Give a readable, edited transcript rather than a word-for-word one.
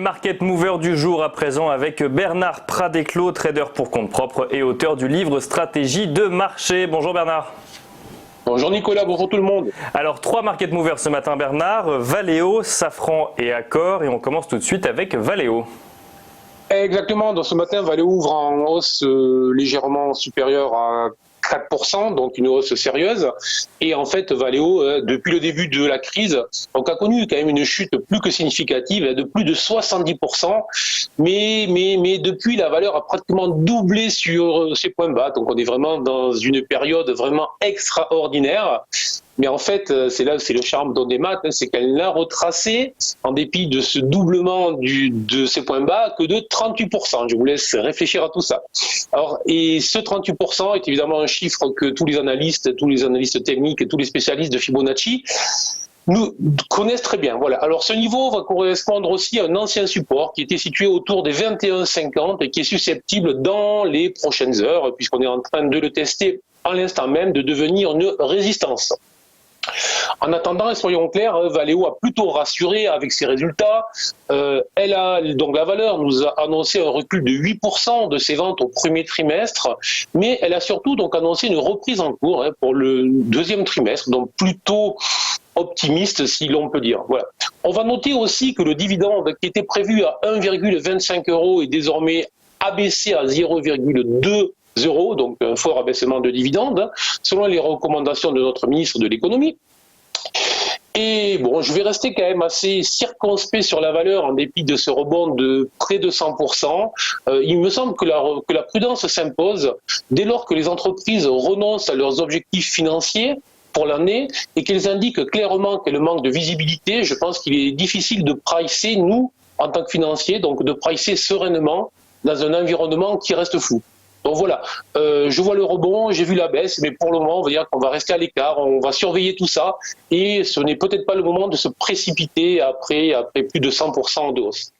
market movers du jour à présent avec Bernard Pradeclos, trader pour compte propre et auteur du livre Stratégie de marché. Bonjour Bernard. Bonjour Nicolas, bonjour tout le monde. Alors 3 market movers ce matin Bernard, Valeo, Safran et Accor, et on commence tout de suite avec Valeo. Exactement, donc ce matin Valeo ouvre en hausse légèrement supérieure à 4%, donc une hausse sérieuse. Et en fait, Valeo, depuis le début de la crise, donc a connu quand même une chute plus que significative, de plus de 70%. Mais depuis, la valeur a pratiquement doublé sur ses points bas. Donc on est vraiment dans une période vraiment extraordinaire. Mais en fait, c'est le charme d'Ondémat, c'est qu'elle n'a retracé, en dépit de ce doublement de ses points bas, que de 38%. Je vous laisse réfléchir à tout ça. Alors, et ce 38% est évidemment un chiffre que tous les analystes techniques et tous les spécialistes de Fibonacci nous connaissent très bien. Voilà. Alors, ce niveau va correspondre aussi à un ancien support qui était situé autour des 21,50 et qui est susceptible dans les prochaines heures, puisqu'on est en train de le tester à l'instant même, de devenir une résistance. En attendant, et soyons clairs, Valeo a plutôt rassuré avec ses résultats. Donc la valeur nous a annoncé un recul de 8% de ses ventes au premier trimestre, mais elle a surtout donc annoncé une reprise en cours pour le deuxième trimestre, donc plutôt optimiste si l'on peut dire. Voilà. On va noter aussi que le dividende qui était prévu à 1,25 € est désormais abaissé à 0,2 €, donc un fort abaissement de dividendes, selon les recommandations de notre ministre de l'économie. Et bon, je vais rester quand même assez circonspect sur la valeur en dépit de ce rebond de près de 100%. Il me semble que la prudence s'impose dès lors que les entreprises renoncent à leurs objectifs financiers pour l'année et qu'elles indiquent clairement qu'elles manquent de visibilité. Je pense qu'il est difficile de pricer, nous, en tant que financiers, donc de pricer sereinement dans un environnement qui reste flou. Donc voilà, je vois le rebond, j'ai vu la baisse, mais pour le moment, on va dire qu'on va rester à l'écart, on va surveiller tout ça, et ce n'est peut-être pas le moment de se précipiter après plus de 100% de hausse.